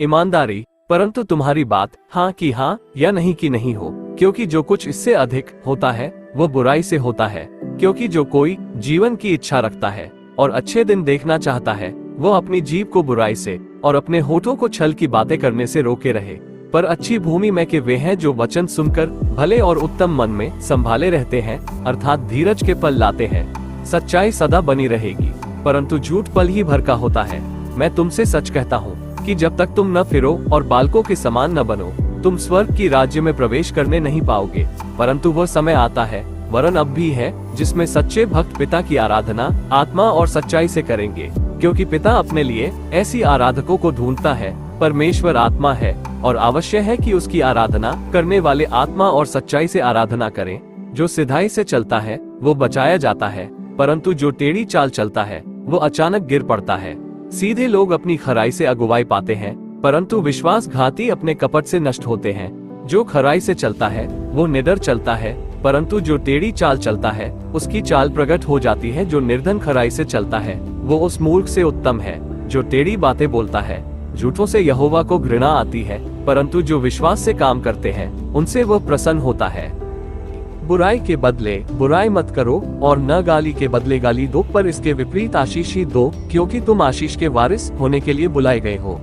ईमानदारी, परंतु तुम्हारी बात हाँ की हाँ या नहीं की नहीं हो, क्योंकि जो कुछ इससे अधिक होता है वह बुराई से होता है। क्योंकि जो कोई जीवन की इच्छा रखता है और अच्छे दिन देखना चाहता है, वह अपनी जीभ को बुराई से और अपने होठों को छल की बातें करने से रोके रहे। पर अच्छी भूमि में के वे हैं जो वचन सुनकर भले और उत्तम मन में संभाले रहते हैं, अर्थात धीरज के पल लाते हैं। सच्चाई सदा बनी रहेगी, परंतु झूठ पल ही भर का होता है। मैं तुमसे सच कहता हूँ कि जब तक तुम न फिरो और बालकों के समान न बनो, तुम स्वर्ग की राज्य में प्रवेश करने नहीं पाओगे। परंतु वह समय आता है, वरन अब भी है, जिसमें सच्चे भक्त पिता की आराधना आत्मा और सच्चाई से करेंगे, क्योंकि पिता अपने लिए ऐसी आराधकों को ढूंढता है। परमेश्वर आत्मा है और आवश्यक है कि उसकी आराधना करने वाले आत्मा और सच्चाई से आराधना करें। जो सिधाई से चलता है वो बचाया जाता है, परंतु जो टेढ़ी चाल चलता है वो अचानक गिर पड़ता है। सीधे लोग अपनी खराई से अगुवाई पाते हैं, परंतु विश्वासघाती अपने कपट से नष्ट होते हैं। जो खराई से चलता है वो निडर चलता है, परंतु जो टेढ़ी चाल चलता है उसकी चाल प्रकट हो जाती है। जो निर्धन खराई से चलता है वो उस मूर्ख से उत्तम है जो टेढ़ी बातें बोलता है। झूठों से यहोवा को घृणा आती है, परंतु जो विश्वास से काम करते हैं उनसे वह प्रसन्न होता है। बुराई के बदले बुराई मत करो और न गाली के बदले गाली दो, पर इसके विपरीत आशीष ही दो, क्योंकि तुम आशीष के वारिस होने के लिए बुलाए गए हो।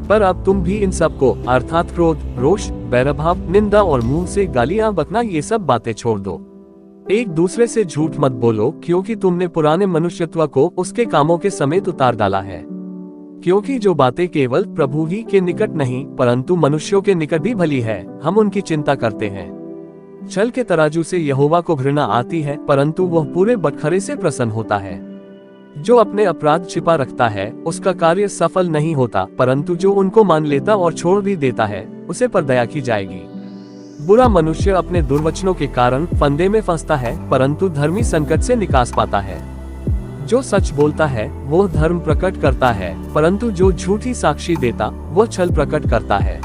पर अब तुम भी इन सब को अर्थात क्रोध, रोष, बैरभाव, निंदा और मुंह से गालियां बकना, ये सब बातें छोड़ दो। एक दूसरे से झूठ मत बोलो, क्योंकि तुमने पुराने मनुष्यत्व को उसके कामों के समेत उतार डाला है। क्योंकि जो बातें केवल प्रभु ही के निकट नहीं परंतु मनुष्यों के निकट भी भली है, हम उनकी चिंता करते हैं। छल के तराजू से यहोवा को घृणा आती है, परंतु वह पूरे बटखरे से प्रसन्न होता है। जो अपने अपराध छिपा रखता है उसका कार्य सफल नहीं होता, परंतु जो उनको मान लेता और छोड़ भी देता है उसे पर दया की जाएगी। बुरा मनुष्य अपने दुर्वचनों के कारण फंदे में फंसता है, परंतु धर्मी संकट से निकास पाता है। जो सच बोलता है वो धर्म प्रकट करता है, परंतु जो झूठी साक्षी देता वो छल प्रकट करता है।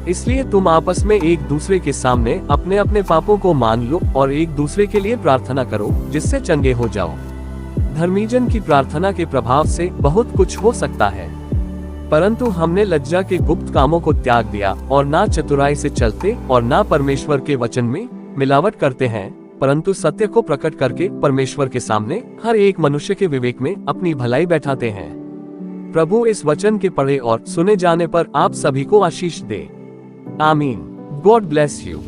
इसलिए तुम आपस में एक दूसरे के सामने अपने अपने पापों को मान लो और एक दूसरे के लिए प्रार्थना करो, जिससे चंगे हो जाओ। धर्मीजन की प्रार्थना के प्रभाव से बहुत कुछ हो सकता है, परंतु हमने लज्जा के गुप्त कामों को त्याग दिया और ना चतुराई से चलते और ना परमेश्वर के वचन में मिलावट करते हैं, परंतु सत्य को प्रकट करके परमेश्वर के सामने हर एक मनुष्य के विवेक में अपनी भलाई बैठाते हैं। प्रभु इस वचन के पढ़े और सुने जाने पर आप सभी को आशीष दे। आमीन। God bless you.